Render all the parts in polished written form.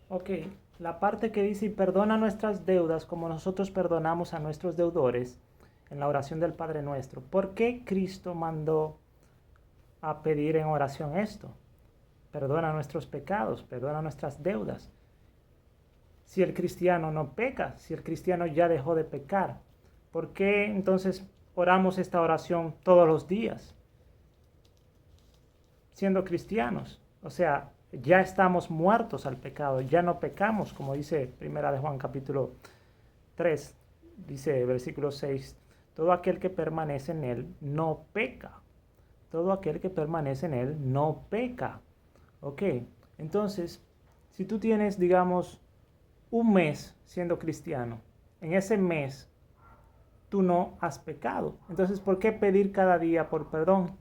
Ok, la parte que dice, y perdona nuestras deudas como nosotros perdonamos a nuestros deudores, en la oración del Padre Nuestro. ¿Por qué Cristo mandó a pedir en oración esto? Perdona nuestros pecados, perdona nuestras deudas. Si el cristiano no peca, si el cristiano ya dejó de pecar, ¿por qué entonces oramos esta oración todos los días, siendo cristianos? O sea, ya estamos muertos al pecado, ya no pecamos, como dice Primera de Juan capítulo 3, dice versículo 6, todo aquel que permanece en él no peca. Todo aquel que permanece en él no peca. Ok, entonces, si tú tienes, digamos, un mes siendo cristiano, en ese mes tú no has pecado. Entonces, ¿por qué pedir cada día por perdón?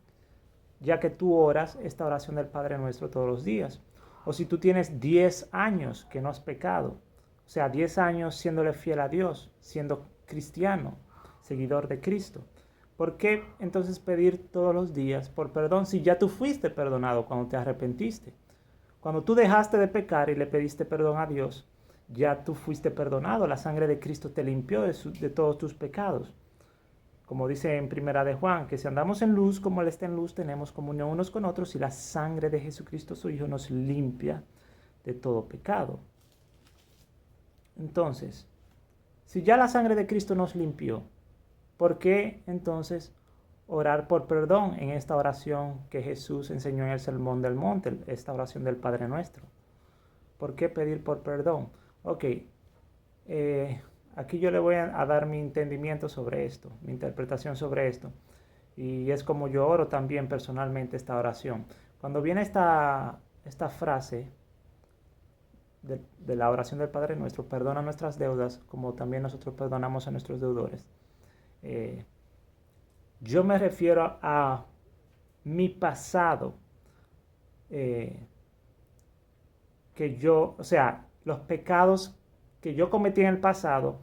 Ya que tú oras esta oración del Padre Nuestro todos los días. O si tú tienes 10 años que no has pecado, o sea, 10 años siéndole fiel a Dios, siendo cristiano, seguidor de Cristo. ¿Por qué entonces pedir todos los días por perdón si ya tú fuiste perdonado cuando te arrepentiste? Cuando tú dejaste de pecar y le pediste perdón a Dios, ya tú fuiste perdonado. La sangre de Cristo te limpió de todos tus pecados. Como dice en Primera de Juan, que si andamos en luz como Él está en luz, tenemos comunión unos con otros y la sangre de Jesucristo su Hijo nos limpia de todo pecado. Entonces, si ya la sangre de Cristo nos limpió, ¿por qué entonces orar por perdón en esta oración que Jesús enseñó en el Sermón del Monte, esta oración del Padre Nuestro? ¿Por qué pedir por perdón? Ok, eh, aquí yo le voy a dar mi entendimiento sobre esto, mi interpretación sobre esto. Y es como yo oro también personalmente esta oración. Cuando viene esta frase de la oración del Padre Nuestro, perdona nuestras deudas como también nosotros perdonamos a nuestros deudores. eh, yo me refiero a mi pasado, eh, o sea, los pecados que yo cometí en el pasado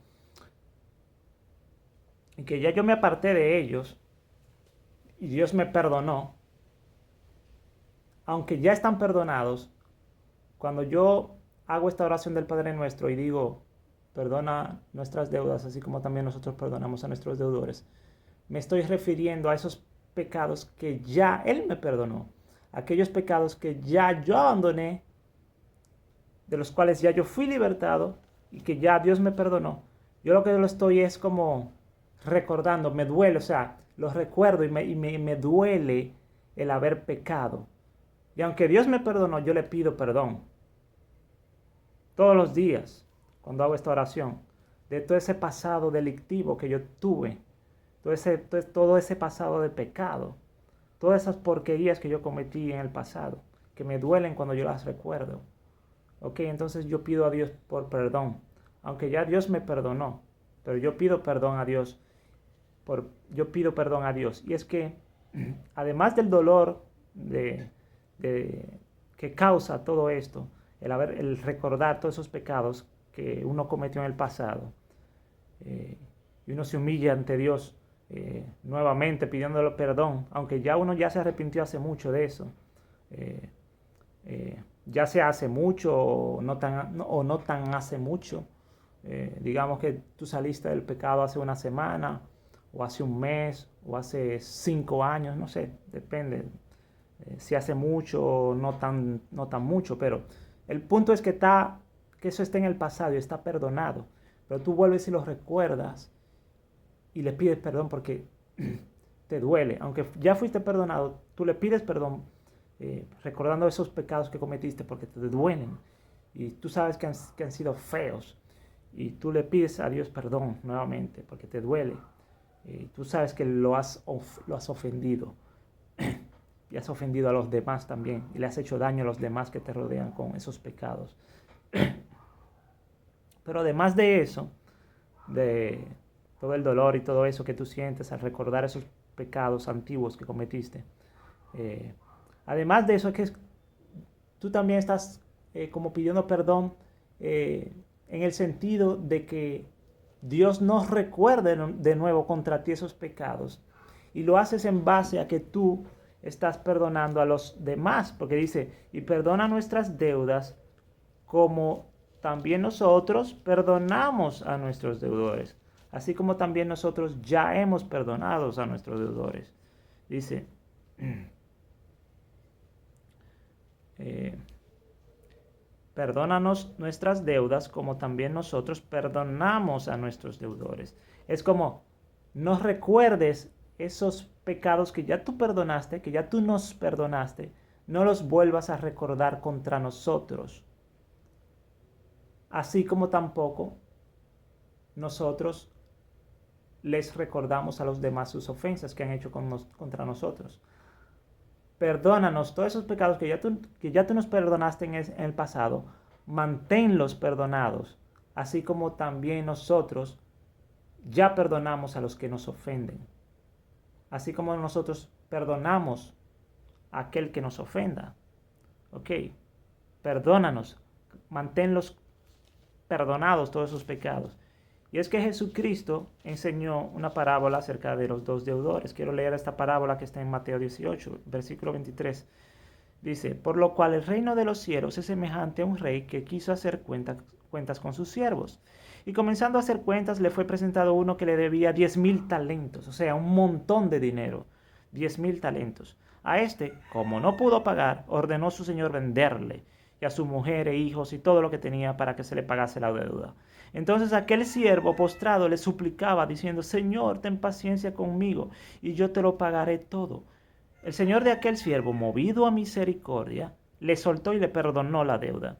y que ya yo me aparté de ellos y Dios me perdonó, aunque ya están perdonados, cuando yo hago esta oración del Padre Nuestro y digo, perdona nuestras deudas, así como también nosotros perdonamos a nuestros deudores, me estoy refiriendo a esos pecados que ya Él me perdonó, aquellos pecados que ya yo abandoné, de los cuales ya yo fui libertado y que ya Dios me perdonó. Yo lo que lo estoy es como recordando, me duele, o sea, los recuerdo y me duele el haber pecado. Y aunque Dios me perdonó, yo le pido perdón todos los días cuando hago esta oración de todo ese pasado delictivo que yo tuve, todo ese pasado de pecado, todas esas porquerías que yo cometí en el pasado, que me duelen cuando yo las recuerdo. Ok, entonces yo pido a Dios por perdón, aunque ya Dios me perdonó, pero yo pido perdón a Dios, yo pido perdón a Dios. Y es que además del dolor de, que causa todo esto, el recordar todos esos pecados que uno cometió en el pasado, eh, y uno se humilla ante Dios nuevamente pidiéndole perdón, aunque ya uno ya se arrepintió hace mucho de eso. Eh, ya sea hace mucho o no tan hace mucho. Digamos que tú saliste del pecado hace una semana, o hace un mes, o hace 5 años, no sé, depende. Si hace mucho o no tan mucho, pero el punto es que eso está en el pasado y está perdonado. Pero tú vuelves y lo recuerdas y le pides perdón porque te duele. Aunque ya fuiste perdonado, tú le pides perdón recordando esos pecados que cometiste porque te duelen y tú sabes que han sido feos y tú le pides a Dios perdón nuevamente porque te duele. Tú sabes que lo has ofendido y has ofendido a los demás también y le has hecho daño a los demás que te rodean con esos pecados. Pero además de eso, de todo el dolor y todo eso que tú sientes al recordar esos pecados antiguos que cometiste, eh, además de eso es que tú también estás como pidiendo perdón en el sentido de que Dios no recuerde de nuevo contra ti esos pecados. Y lo haces en base a que tú estás perdonando a los demás, porque dice, y perdona nuestras deudas como también nosotros perdonamos a nuestros deudores, así como también nosotros ya hemos perdonado a nuestros deudores. Dice, perdónanos nuestras deudas como también nosotros perdonamos a nuestros deudores. Es como, no recuerdes esos pecados que ya tú perdonaste, que ya tú nos perdonaste, no los vuelvas a recordar contra nosotros. Así como tampoco nosotros les recordamos a los demás sus ofensas que han hecho contra nosotros. Perdónanos todos esos pecados que ya tú nos perdonaste en el pasado, manténlos perdonados, así como también nosotros ya perdonamos a los que nos ofenden. Así como nosotros perdonamos a aquel que nos ofenda. Ok, perdónanos, manténlos perdonados todos esos pecados. Y es que Jesucristo enseñó una parábola acerca de los dos deudores. Quiero leer esta parábola que está en Mateo 18, versículo 23. Dice, por lo cual el reino de los cielos es semejante a un rey que quiso hacer cuentas con sus siervos. Y comenzando a hacer cuentas, le fue presentado uno que le debía 10,000 talentos, o sea, un montón de dinero, 10,000 talentos. A este, como no pudo pagar, ordenó su señor venderle, y a su mujer e hijos y todo lo que tenía para que se le pagase la deuda. Entonces aquel siervo postrado le suplicaba, diciendo, Señor, ten paciencia conmigo, y yo te lo pagaré todo. El señor de aquel siervo, movido a misericordia, le soltó y le perdonó la deuda.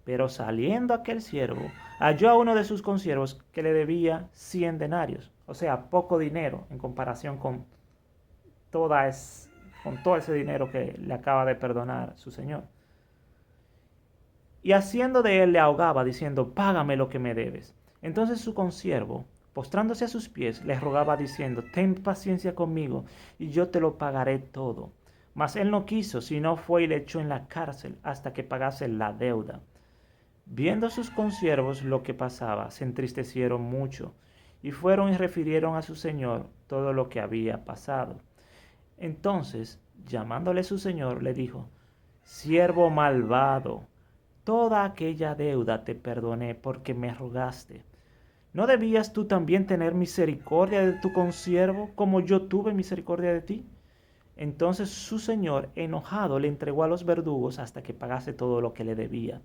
Pero saliendo aquel siervo, halló a uno de sus consiervos que le debía 100 denarios, o sea, poco dinero en comparación con todo ese dinero que le acaba de perdonar su señor. Y haciendo de él le ahogaba, diciendo, págame lo que me debes. Entonces su consiervo, postrándose a sus pies, le rogaba, diciendo, ten paciencia conmigo, y yo te lo pagaré todo. Mas él no quiso, sino fue y le echó en la cárcel hasta que pagase la deuda. Viendo sus consiervos lo que pasaba, se entristecieron mucho, y fueron y refirieron a su señor todo lo que había pasado. Entonces, llamándole su señor, le dijo, siervo malvado, toda aquella deuda te perdoné porque me rogaste. ¿No debías tú también tener misericordia de tu consiervo, como yo tuve misericordia de ti? Entonces su señor, enojado, le entregó a los verdugos hasta que pagase todo lo que le debía.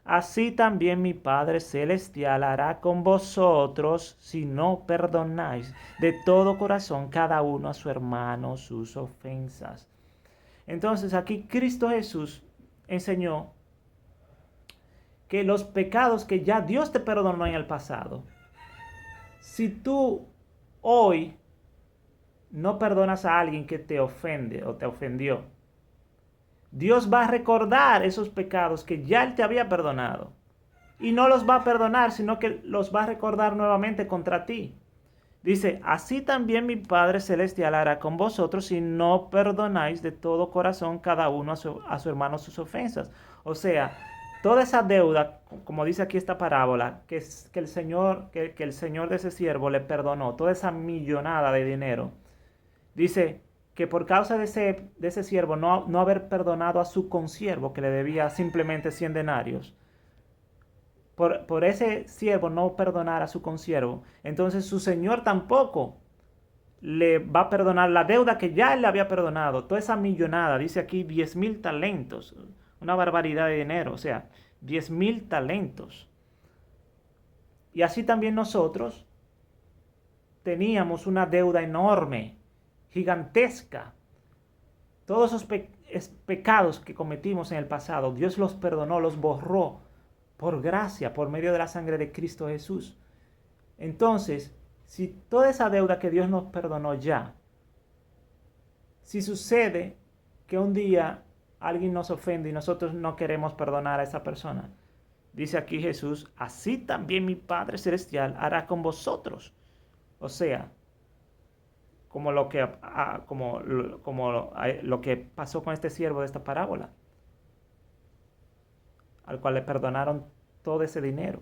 Así también mi Padre Celestial hará con vosotros si no perdonáis de todo corazón cada uno a su hermano sus ofensas. Entonces aquí Cristo Jesús enseñó que los pecados que ya Dios te perdonó en el pasado, si tú hoy no perdonas a alguien que te ofende o te ofendió, Dios va a recordar esos pecados que ya Él te había perdonado. Y no los va a perdonar, sino que los va a recordar nuevamente contra ti. Dice, así también mi Padre Celestial hará con vosotros si no perdonáis de todo corazón cada uno a su hermano sus ofensas. O sea, toda esa deuda, como dice aquí esta parábola, que el Señor de ese siervo le perdonó, toda esa millonada de dinero, dice que por causa de ese siervo no haber perdonado a su consiervo que le debía simplemente 100 denarios, por ese siervo no perdonar a su consiervo, entonces su señor tampoco le va a perdonar la deuda que ya él le había perdonado, toda esa millonada, dice aquí 10,000 talentos, una barbaridad de dinero, o sea, 10,000 talentos. Y así también nosotros teníamos una deuda enorme, gigantesca. Todos esos pecados que cometimos en el pasado, Dios los perdonó, los borró por gracia, por medio de la sangre de Cristo Jesús. Entonces, si toda esa deuda que Dios nos perdonó ya, si sucede que un día alguien nos ofende y nosotros no queremos perdonar a esa persona, dice aquí Jesús, así también mi Padre Celestial hará con vosotros. O sea, como lo que pasó con este siervo de esta parábola, al cual le perdonaron todo ese dinero.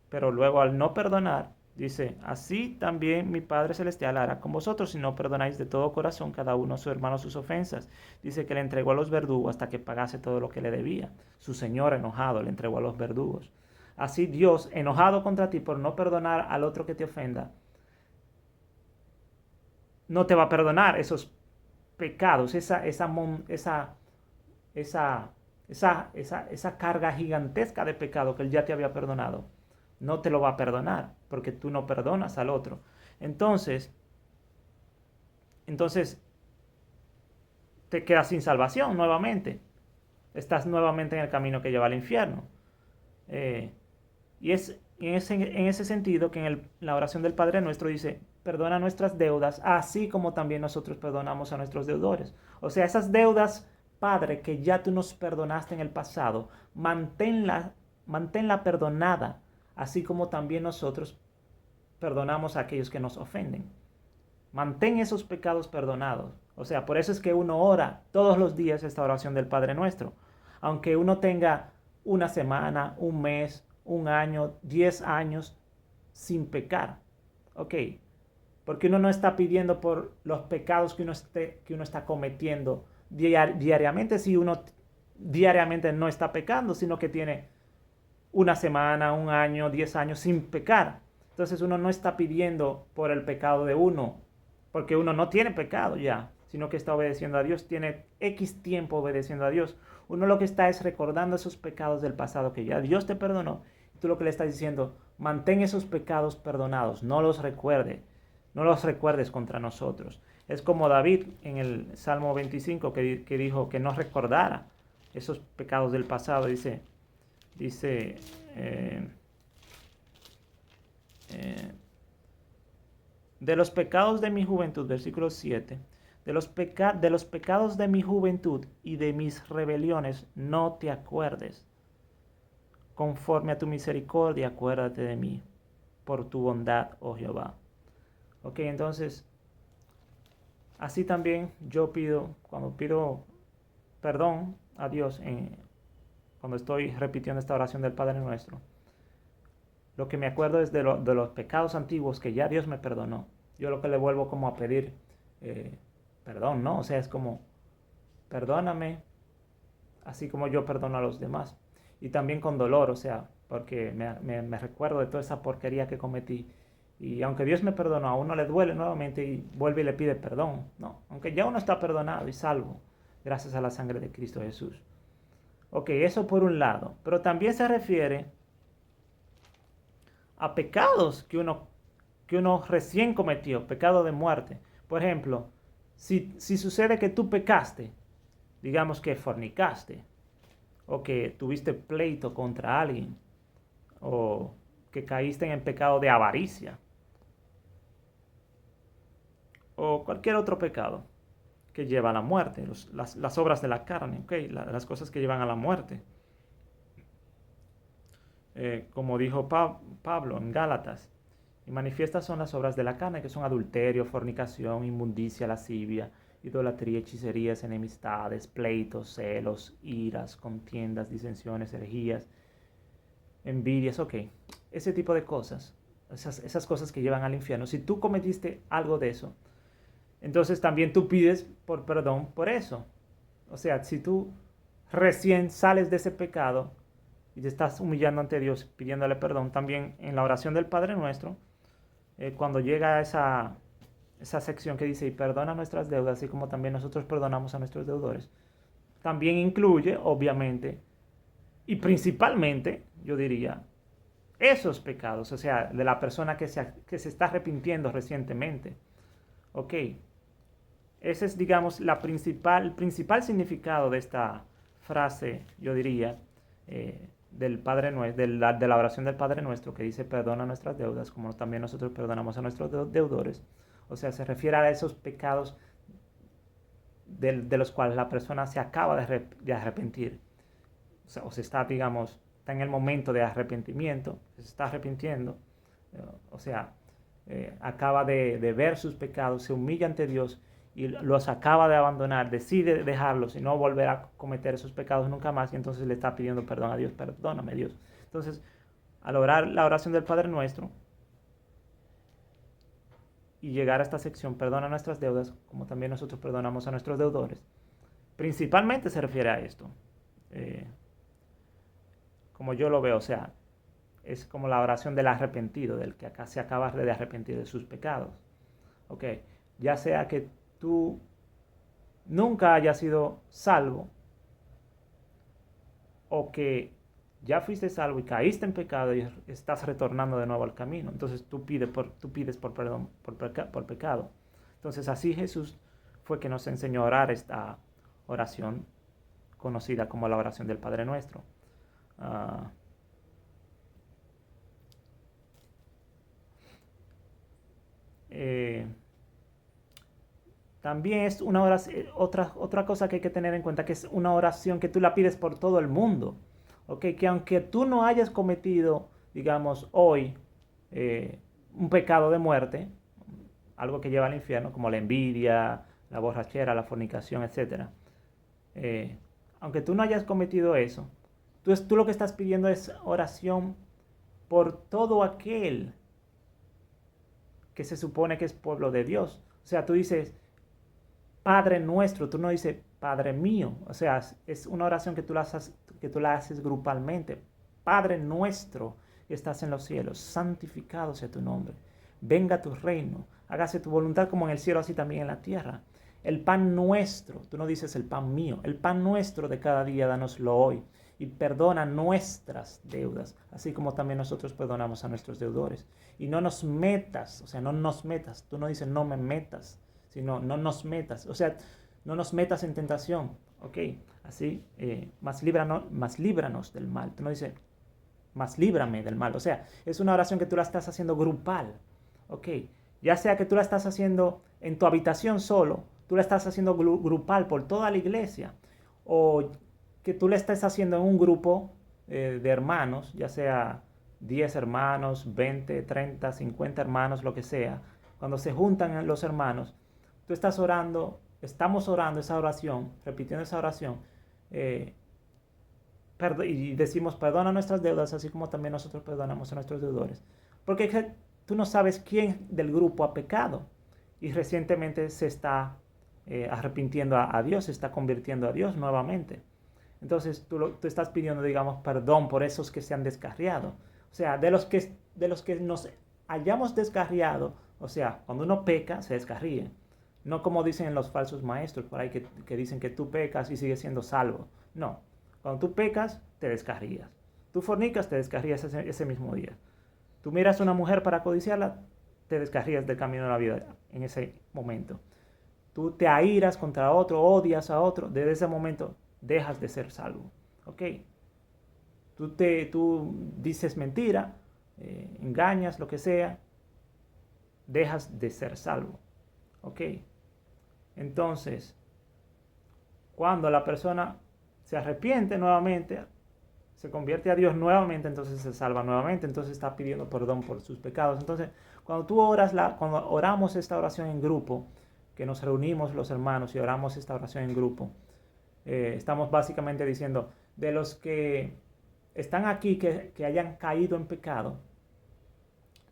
Pero luego al no perdonar, Dice, así también mi Padre Celestial hará con vosotros si no perdonáis de todo corazón cada uno a su hermano sus ofensas. Dice que le entregó a los verdugos hasta que pagase todo lo que le debía. Su señor enojado le entregó a los verdugos. Así Dios, enojado contra ti por no perdonar al otro que te ofenda, no te va a perdonar esos pecados, esa carga gigantesca de pecado que Él ya te había perdonado. No te lo va a perdonar porque tú no perdonas al otro. Entonces te quedas sin salvación nuevamente. Estás nuevamente en el camino que lleva al infierno. Y es en ese sentido que en la oración del Padre Nuestro dice, perdona nuestras deudas, así como también nosotros perdonamos a nuestros deudores. O sea, esas deudas, Padre, que ya tú nos perdonaste en el pasado, manténla perdonada, así como también nosotros perdonamos a aquellos que nos ofenden. Mantén esos pecados perdonados. O sea, por eso es que uno ora todos los días esta oración del Padre Nuestro. Aunque uno tenga una semana, un mes, un año, 10 años sin pecar. Ok, porque uno no está pidiendo por los pecados que uno está cometiendo diariamente, si uno diariamente no está pecando, sino que tiene una semana, un año, 10 años sin pecar. Entonces uno no está pidiendo por el pecado de uno, porque uno no tiene pecado ya, sino que está obedeciendo a Dios, tiene X tiempo obedeciendo a Dios. Uno lo que está es recordando esos pecados del pasado que ya Dios te perdonó. Tú lo que le estás diciendo, mantén esos pecados perdonados, no los recuerdes contra nosotros. Es como David en el Salmo 25 que dijo que no recordara esos pecados del pasado. Dice de los pecados de mi juventud, versículo 7, de los pecados de mi juventud y de mis rebeliones no te acuerdes. Conforme a tu misericordia, acuérdate de mí, por tu bondad, oh Jehová. Ok, entonces, así también yo cuando pido perdón a Dios, cuando estoy repitiendo esta oración del Padre Nuestro, lo que me acuerdo es de los pecados antiguos que ya Dios me perdonó. Yo lo que le vuelvo como a pedir perdón, ¿no? O sea, es como, perdóname, así como yo perdono a los demás. Y también con dolor, o sea, porque me recuerdo de toda esa porquería que cometí. Y aunque Dios me perdonó, a uno le duele nuevamente y vuelve y le pide perdón, ¿no? Aunque ya uno está perdonado y salvo, gracias a la sangre de Cristo Jesús. Ok, eso por un lado. Pero también se refiere a pecados que uno recién cometió, pecado de muerte. Por ejemplo, si sucede que tú pecaste, digamos que fornicaste, o que tuviste pleito contra alguien, o que caíste en el pecado de avaricia, o cualquier otro pecado que lleva a la muerte, las obras de la carne, okay, las cosas que llevan a la muerte. Como dijo Pablo en Gálatas, y manifiestas son las obras de la carne, que son adulterio, fornicación, inmundicia, lascivia, idolatría, hechicerías, enemistades, pleitos, celos, iras, contiendas, disensiones, herejías, envidias, ok. Ese tipo de cosas, esas cosas que llevan al infierno. Si tú cometiste algo de eso, entonces también tú pides por perdón por eso. O sea, si tú recién sales de ese pecado y te estás humillando ante Dios pidiéndole perdón, también en la oración del Padre Nuestro, cuando llega a esa sección que dice, y perdona nuestras deudas, así como también nosotros perdonamos a nuestros deudores, también incluye, obviamente, y principalmente, yo diría, esos pecados, o sea, de la persona que se está arrepintiendo recientemente. Ok, ese es, digamos, el principal significado de esta frase, yo diría, del Padre Nuestro, de la oración del Padre Nuestro, que dice perdona nuestras deudas, como también nosotros perdonamos a nuestros deudores. O sea, se refiere a esos pecados de los cuales la persona se acaba de arrepentir. O se está, digamos, está en el momento de arrepentimiento, se está arrepintiendo. O sea, acaba de ver sus pecados, se humilla ante Dios y los acaba de abandonar, decide dejarlos y no volver a cometer esos pecados nunca más, y entonces le está pidiendo perdón a Dios, perdóname Dios. Entonces, al orar la oración del Padre Nuestro, y llegar a esta sección, perdona nuestras deudas, como también nosotros perdonamos a nuestros deudores, principalmente se refiere a esto. Como yo lo veo, o sea, es como la oración del arrepentido, del que acá se acaba de arrepentir de sus pecados. Ok, ya sea que tú nunca hayas sido salvo, o que ya fuiste salvo y caíste en pecado y estás retornando de nuevo al camino. Entonces tú pides por perdón por pecado. Entonces así Jesús fue que nos enseñó a orar esta oración conocida como la oración del Padre Nuestro. También es una oración, otra cosa que hay que tener en cuenta, que es una oración que tú la pides por todo el mundo. ¿Okay? Que aunque tú no hayas cometido, digamos, hoy un pecado de muerte, algo que lleva al infierno, como la envidia, la borrachera, la fornicación, etc. Aunque tú no hayas cometido eso, tú lo que estás pidiendo es oración por todo aquel que se supone que es pueblo de Dios. O sea, tú dices, Padre nuestro, tú no dices Padre mío. O sea, es una oración que tú la haces grupalmente. Padre nuestro que estás en los cielos, santificado sea tu nombre. Venga tu reino, hágase tu voluntad como en el cielo, así también en la tierra. El pan nuestro, tú no dices el pan mío, el pan nuestro de cada día, danoslo hoy. Y perdona nuestras deudas, así como también nosotros perdonamos a nuestros deudores. Y no nos metas, o sea, no nos metas. Tú no dices no me metas, sino no nos metas. O sea, no nos metas en tentación, ¿ok? Así, más líbranos del mal. Tú no dices más líbrame del mal. O sea, es una oración que tú la estás haciendo grupal, ¿ok? Ya sea que tú la estás haciendo en tu habitación solo, tú la estás haciendo grupal por toda la iglesia, o que tú la estés haciendo en un grupo de hermanos, ya sea 10 hermanos, 20, 30, 50 hermanos, lo que sea. Cuando se juntan los hermanos, tú estás orando, estamos orando esa oración, repitiendo esa oración, y decimos perdona nuestras deudas, así como también nosotros perdonamos a nuestros deudores. Porque tú no sabes quién del grupo ha pecado y recientemente se está arrepintiendo a Dios, se está convirtiendo a Dios nuevamente. Entonces tú estás pidiendo, digamos, perdón por esos que se han descarriado. O sea, de los que nos hayamos descarriado, o sea, cuando uno peca, se descarríe. No como dicen los falsos maestros por ahí que dicen que tú pecas y sigues siendo salvo. No, cuando tú pecas, te descarrías. Tú fornicas, te descarrías ese mismo día. Tú miras a una mujer para codiciarla, te descarrías del camino de la vida en ese momento. Tú te airas contra otro, odias a otro, desde ese momento dejas de ser salvo. ¿Ok? Tú dices mentira, engañas, lo que sea, dejas de ser salvo. ¿Ok? Entonces, cuando la persona se arrepiente nuevamente, se convierte a Dios nuevamente, entonces se salva nuevamente, entonces está pidiendo perdón por sus pecados. Entonces, cuando cuando oramos esta oración en grupo, que nos reunimos los hermanos y oramos esta oración en grupo, estamos básicamente diciendo, de los que están aquí que hayan caído en pecado,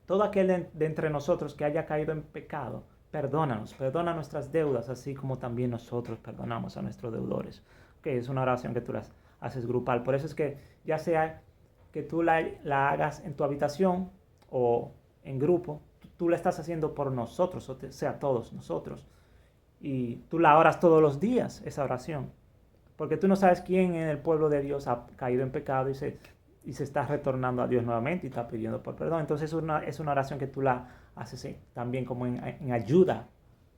todo aquel de entre nosotros que haya caído en pecado, perdónanos, perdona nuestras deudas, así como también nosotros perdonamos a nuestros deudores. Que es una oración que tú las haces grupal. Por eso es que ya sea que tú la hagas en tu habitación o en grupo, tú la estás haciendo por nosotros, o sea, todos nosotros. Y tú la oras todos los días, esa oración. Porque tú no sabes quién en el pueblo de Dios ha caído en pecado y se está retornando a Dios nuevamente y está pidiendo por perdón. Entonces es una oración que tú la haces también como en ayuda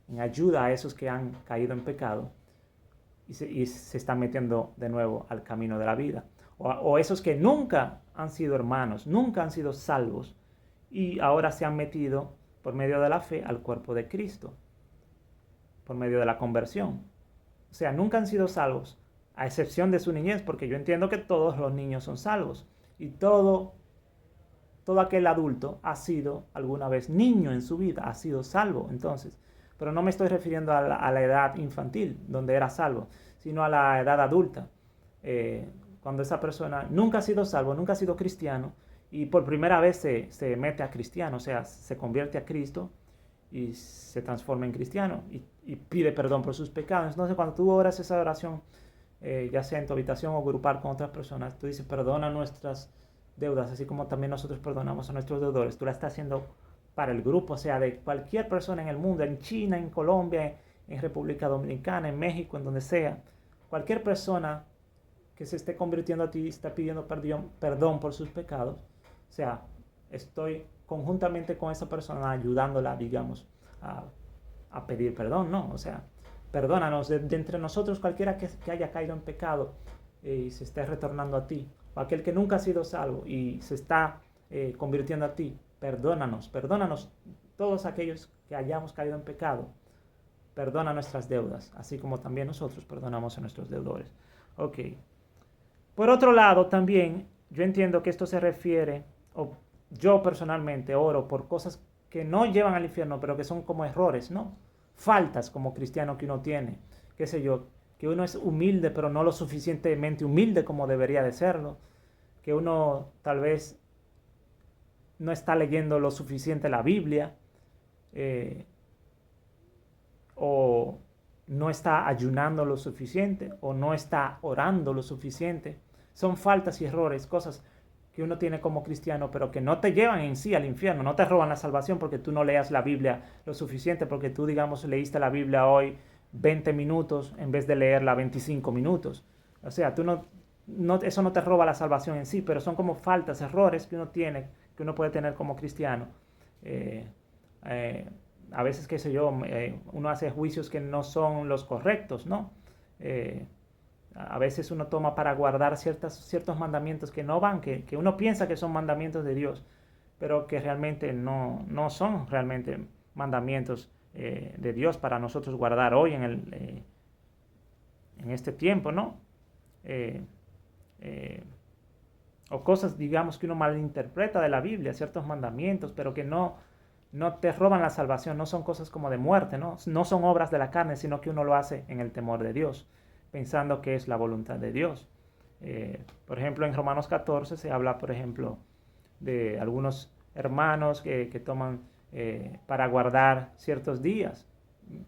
a esos que han caído en pecado y se están metiendo de nuevo al camino de la vida. O esos que nunca han sido hermanos, nunca han sido salvos y ahora se han metido por medio de la fe al cuerpo de Cristo, por medio de la conversión. O sea, nunca han sido salvos, a excepción de su niñez, porque yo entiendo que todos los niños son salvos y todo aquel adulto ha sido alguna vez niño en su vida, ha sido salvo. Entonces, pero no me estoy refiriendo a la edad infantil, donde era salvo, sino a la edad adulta, cuando esa persona nunca ha sido salvo, nunca ha sido cristiano, y por primera vez se mete a cristiano, o sea, se convierte a Cristo, y se transforma en cristiano y pide perdón por sus pecados. Entonces cuando tú oras esa oración, ya sea en tu habitación o grupal con otras personas, tú dices perdona nuestras deudas, así como también nosotros perdonamos a nuestros deudores. Tú la estás haciendo para el grupo, o sea, de cualquier persona en el mundo, en China, en Colombia, en República Dominicana, en México, en donde sea. Cualquier persona que se esté convirtiendo a ti está pidiendo perdón por sus pecados. O sea, estoy conjuntamente con esa persona ayudándola, digamos, a pedir perdón, ¿no? O sea, perdónanos de entre nosotros cualquiera que haya caído en pecado y se esté retornando a ti, o aquel que nunca ha sido salvo y se está convirtiendo a ti, perdónanos todos aquellos que hayamos caído en pecado. Perdona nuestras deudas, así como también nosotros perdonamos a nuestros deudores. Ok. Por otro lado, también yo entiendo que esto se refiere, o yo personalmente oro por cosas que no llevan al infierno, pero que son como errores, ¿no? Faltas como cristiano que uno tiene, qué sé yo, que uno es humilde, pero no lo suficientemente humilde como debería de serlo, que uno tal vez no está leyendo lo suficiente la Biblia, o no está ayunando lo suficiente, o no está orando lo suficiente. Son faltas y errores, cosas que uno tiene como cristiano, pero que no te llevan en sí al infierno, no te roban la salvación porque tú no leas la Biblia lo suficiente, porque tú, digamos, leíste la Biblia hoy 20 minutos en vez de leerla 25 minutos. O sea, eso no te roba la salvación en sí, pero son como faltas, errores que uno tiene, que uno puede tener como cristiano. A veces, qué sé yo, uno hace juicios que no son los correctos, ¿no? A veces uno toma para guardar ciertos mandamientos que no van, que uno piensa que son mandamientos de Dios, pero que realmente no son realmente mandamientos de Dios para nosotros guardar hoy en este tiempo, ¿no? O cosas, digamos, que uno malinterpreta de la Biblia, ciertos mandamientos, pero que no te roban la salvación, no son cosas como de muerte, ¿no? No son obras de la carne, sino que uno lo hace en el temor de Dios, pensando que es la voluntad de Dios. Por ejemplo, en Romanos 14 se habla, por ejemplo, de algunos hermanos que toman para guardar ciertos días,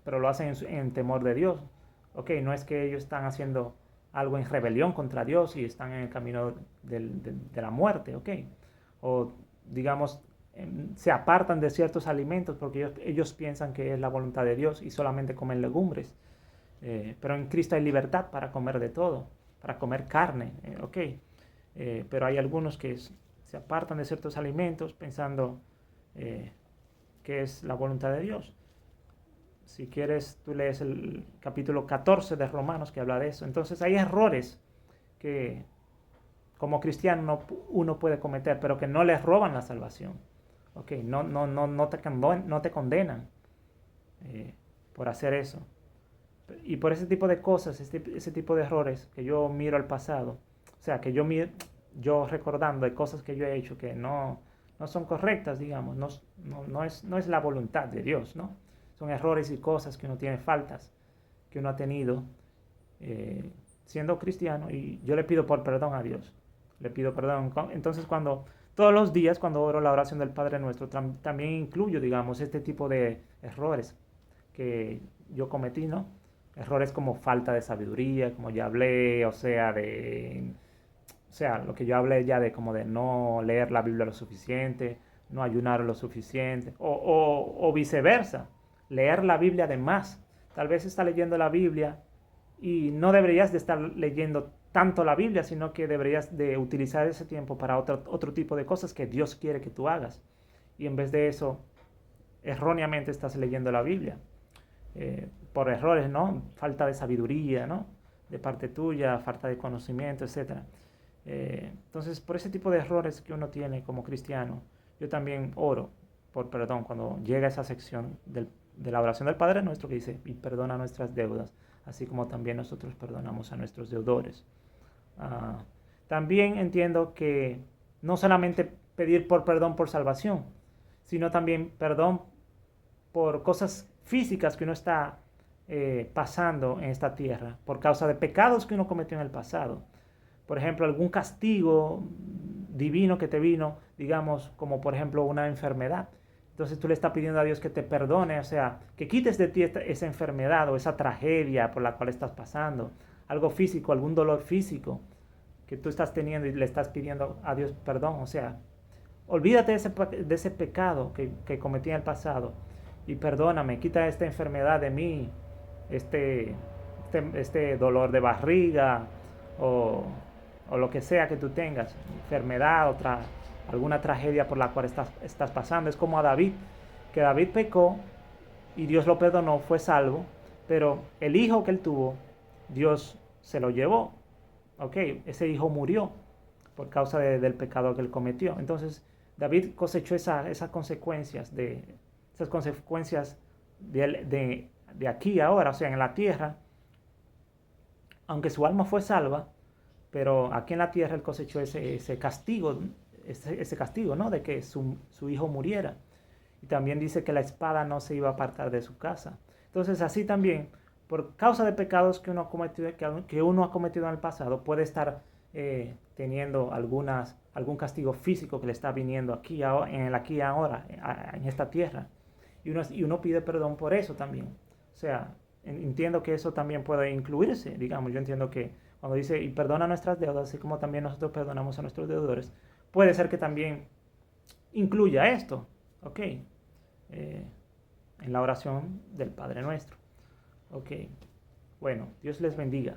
pero lo hacen en temor de Dios. Ok, no es que ellos están haciendo algo en rebelión contra Dios y están en el camino de la muerte, ok. O, digamos, se apartan de ciertos alimentos porque ellos piensan que es la voluntad de Dios y solamente comen legumbres. Pero en Cristo hay libertad para comer de todo, para comer carne, ok. Pero hay algunos que se apartan de ciertos alimentos pensando que es la voluntad de Dios. Si quieres, tú lees el capítulo 14 de Romanos que habla de eso. Entonces hay errores que como cristiano uno puede cometer, pero que no les roban la salvación. Okay, no te condenan por hacer eso. Y por ese tipo de cosas, ese tipo de errores que yo miro al pasado, o sea, que yo recordando de cosas que yo he hecho que no son correctas, digamos, no es la voluntad de Dios, ¿no? Son errores y cosas que uno tiene, faltas que uno ha tenido siendo cristiano, y yo le pido por perdón a Dios. Le pido perdón. Entonces, todos los días cuando oro la oración del Padre Nuestro, también incluyo, digamos, este tipo de errores que yo cometí, ¿no? Errores como falta de sabiduría, como ya hablé, o sea, lo que yo hablé ya de como de no leer la Biblia lo suficiente, no ayunar lo suficiente, o viceversa, leer la Biblia de más. Tal vez está leyendo la Biblia y no deberías de estar leyendo tanto la Biblia, sino que deberías de utilizar ese tiempo para otro tipo de cosas que Dios quiere que tú hagas. Y en vez de eso, erróneamente estás leyendo la Biblia. Por errores, ¿no? Falta de sabiduría, ¿no? De parte tuya, falta de conocimiento, etc. Entonces, por ese tipo de errores que uno tiene como cristiano, yo también oro por perdón cuando llega esa sección de la oración del Padre Nuestro que dice, y perdona nuestras deudas, así como también nosotros perdonamos a nuestros deudores. También entiendo que no solamente pedir por perdón por salvación, sino también perdón por cosas físicas que uno está pasando en esta tierra, por causa de pecados que uno cometió en el pasado. Por ejemplo, algún castigo divino que te vino, digamos, como por ejemplo una enfermedad. Entonces tú le estás pidiendo a Dios que te perdone, o sea, que quites de ti esa enfermedad o esa tragedia por la cual estás pasando, algo físico, algún dolor físico que tú estás teniendo y le estás pidiendo a Dios perdón, o sea, olvídate de ese pecado que cometí en el pasado y perdóname, quita esta enfermedad de mí, este, este dolor de barriga o, o lo que sea que tú tengas, enfermedad, alguna tragedia por la cual estás pasando. Es como a David, que David pecó y Dios lo perdonó, fue salvo, pero el hijo que él tuvo, Dios se lo llevó. Ok, ese hijo murió por causa del pecado que él cometió. Entonces, David cosechó esas consecuencias de aquí ahora, o sea, en la tierra, aunque su alma fue salva, pero aquí en la tierra él cosechó ese castigo, ese castigo, ¿no? De que su hijo muriera. Y también dice que la espada no se iba a apartar de su casa. Entonces, así también, por causa de pecados que uno ha cometido en el pasado, puede estar teniendo algún castigo físico que le está viniendo aquí y ahora, en esta tierra. Y uno pide perdón por eso también. O sea, entiendo que eso también puede incluirse, digamos. Yo entiendo que cuando dice, y perdona nuestras deudas, así como también nosotros perdonamos a nuestros deudores, puede ser que también incluya esto, ¿ok? En la oración del Padre Nuestro. Ok, bueno, Dios les bendiga.